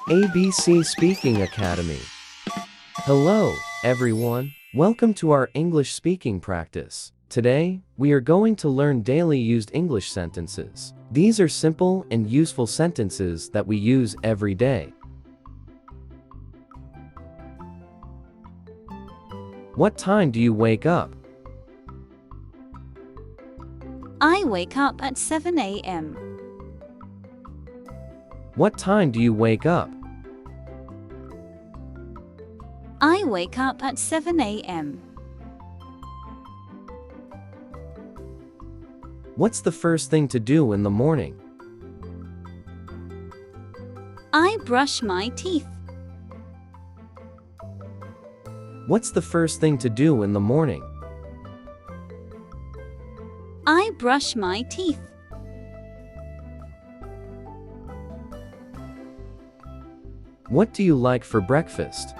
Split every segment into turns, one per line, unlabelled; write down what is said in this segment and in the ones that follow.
ABC Speaking Academy. Hello, everyone. Welcome to our English speaking practice. Today, we are going to learn daily used English sentences. These are simple and useful sentences that we use every day. What time do you wake up?
I wake up at 7 a.m.
What time do you wake up?
I wake up at 7 a.m.
What's the first thing to do in the morning?
I brush my teeth.
What's the first thing to do in the morning?
I brush my teeth.
What do you like for breakfast?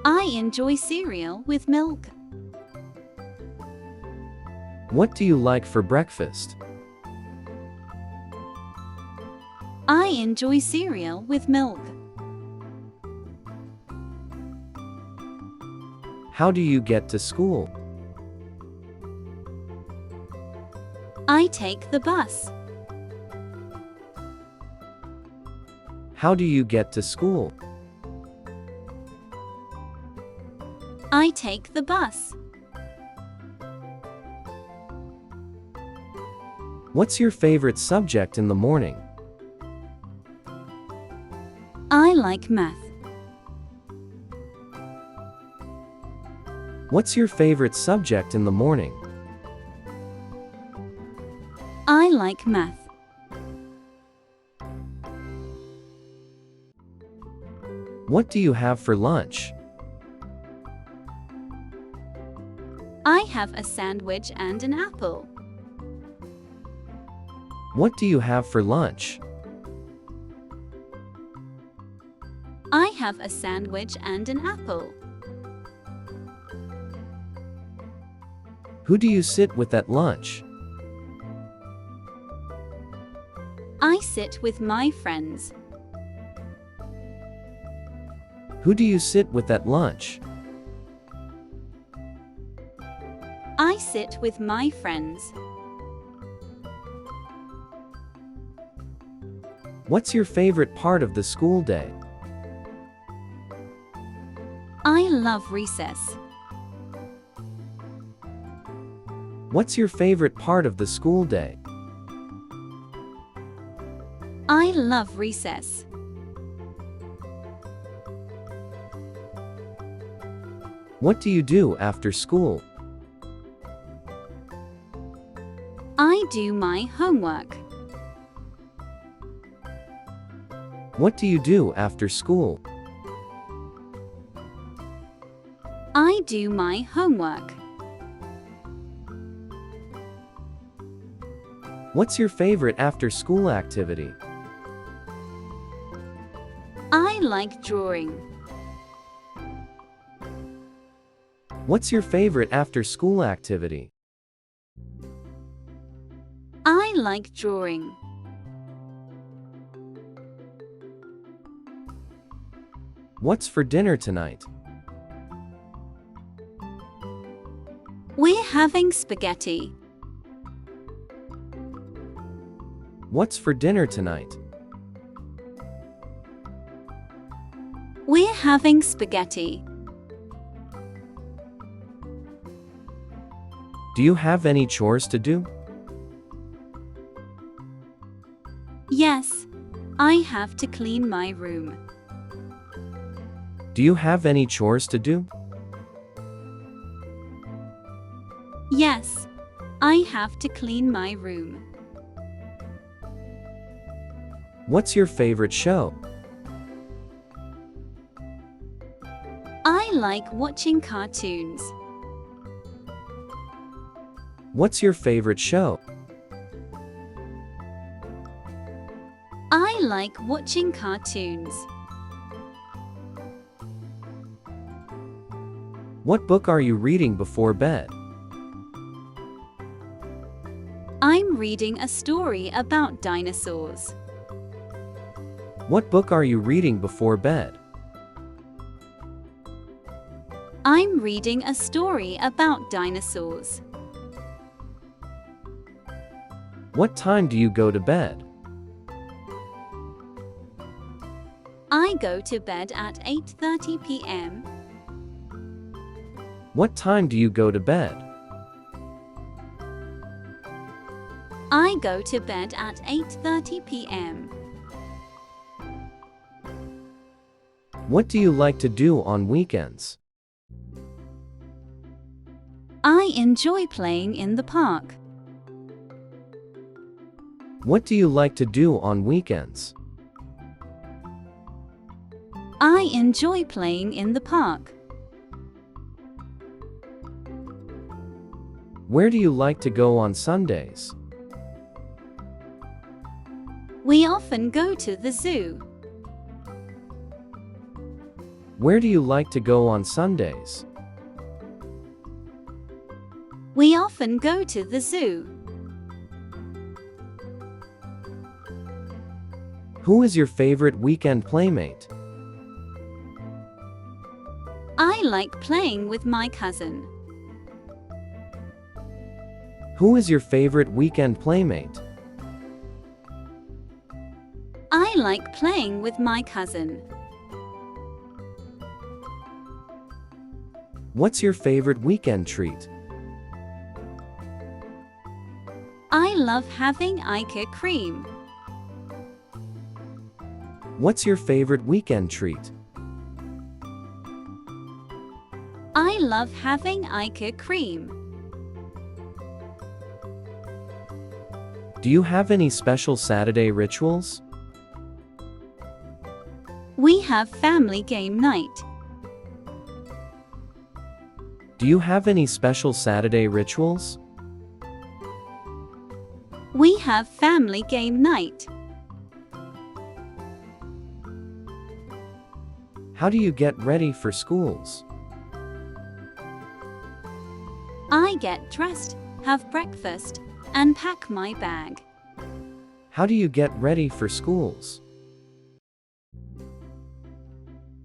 I enjoy cereal with milk.
What do you like for breakfast?
I enjoy cereal with milk.
How do you get to school?
I take the bus.
How do you get to school?
I take the bus.
What's your favorite subject in the morning?
I like math.
What's your favorite subject in the morning?
I like math.
What do you have for lunch?
I have a sandwich and an apple.
What do you have for lunch?
I have a sandwich and an apple.
Who do you sit with at lunch?
I sit with my friends.
Who do you sit with at lunch?
I sit with my friends.
What's your favorite part of the school day?
I love recess.
What's your favorite part of the school day?
I love recess.
What do you do after school?
I do my homework.
What do you do after school?
I do my homework.
What's your favorite after-school activity?
I like drawing.
What's your favorite after-school activity?
I like drawing.
What's for dinner tonight?
We're having spaghetti.
What's for dinner tonight?
We're having spaghetti.
Do you have any chores to do?
Yes, I have to clean my room.
Do you have any chores to do?
Yes, I have to clean my room.
What's your favorite show?
I like watching cartoons.
What's your favorite show?
I like watching cartoons.
What book are you reading before bed?
I'm reading a story about dinosaurs.
What book are you reading before bed?
I'm reading a story about dinosaurs.
What time do you go to bed?
I go to bed at 8:30 p.m.
What time do you go to bed?
I go to bed at 8:30 p.m.
What do you like to do on weekends?
I enjoy playing in the park.
What do you like to do on weekends?
I enjoy playing in the park.
Where do you like to go on Sundays?
We often go to the zoo.
Where do you like to go on Sundays?
We often go to the zoo.
Who is your favorite weekend playmate?
I like playing with my cousin.
Who is your favorite weekend playmate?
I like playing with my cousin.
What's your favorite weekend treat?
I love having ice cream.
What's your favorite weekend treat?
I love having ice cream.
Do you have any special Saturday rituals?
We have family game night.
Do you have any special Saturday rituals?
We have family game night.
How do you get ready for schools?
I get dressed, have breakfast, and pack my bag.
How do you get ready for schools?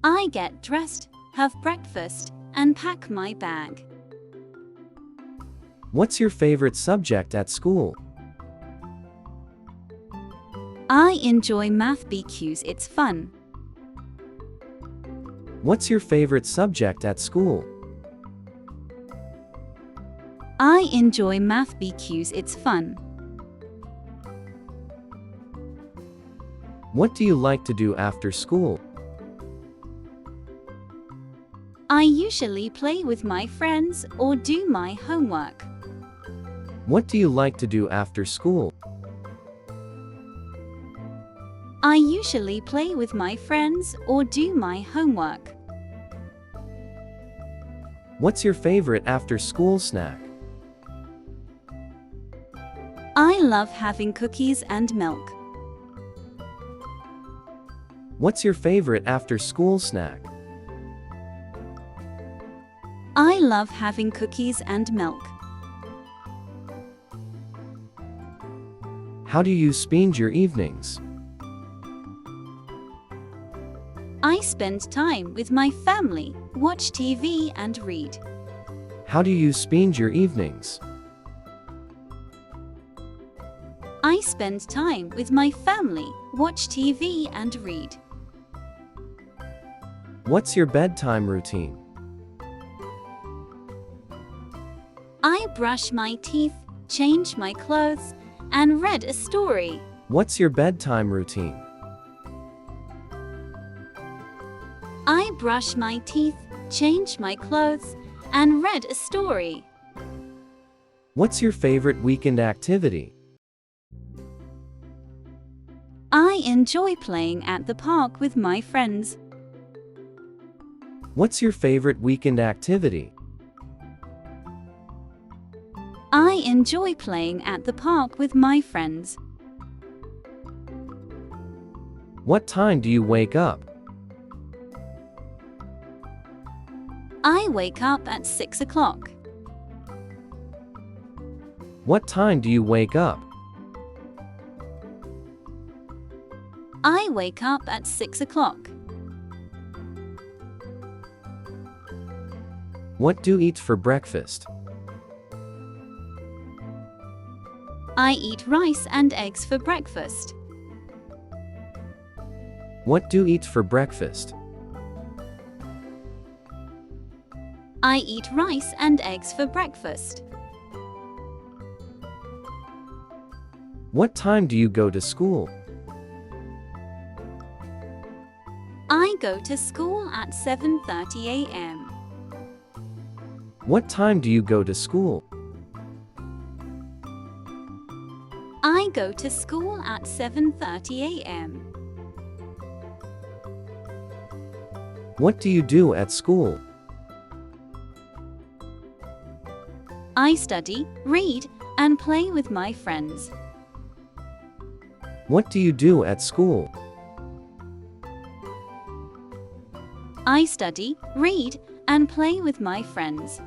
I get dressed, have breakfast, and pack my bag.
What's your favorite subject at school?
I enjoy math because it's fun.
What's your favorite subject at school?
I enjoy math because it's fun.
What do you like to do after school?
I usually play with my friends or do my homework.
What do you like to do after school?
I usually play with my friends or do my homework.
What's your favorite after-school snack?
I love having cookies and milk.
What's your favorite after-school snack?
I love having cookies and milk.
How do you spend your evenings?
I spend time with my family, watch TV and read.
How do you spend your evenings?
I spend time with my family, watch TV and read.
What's your bedtime routine?
I brush my teeth, change my clothes, and read a story.
What's your bedtime routine?
I brush my teeth, change my clothes, and read a story.
What's your favorite weekend activity?
I enjoy playing at the park with my friends.
What's your favorite weekend activity?
I enjoy playing at the park with my friends.
What time do you wake up?
I wake up at 6 o'clock.
What time do you wake up?
I wake up at 6 o'clock.
What do you eat for breakfast?
I eat rice and eggs for breakfast.
What do you eat for breakfast?
I eat rice and eggs for breakfast.
What time do you go to school?
I go to school at 7:30 a.m.
What time do you go to school?
I go to school at 7:30 a.m.
What do you do at school?
I study, read, and play with my friends.
What do you do at school?
I study, read, and play with my friends.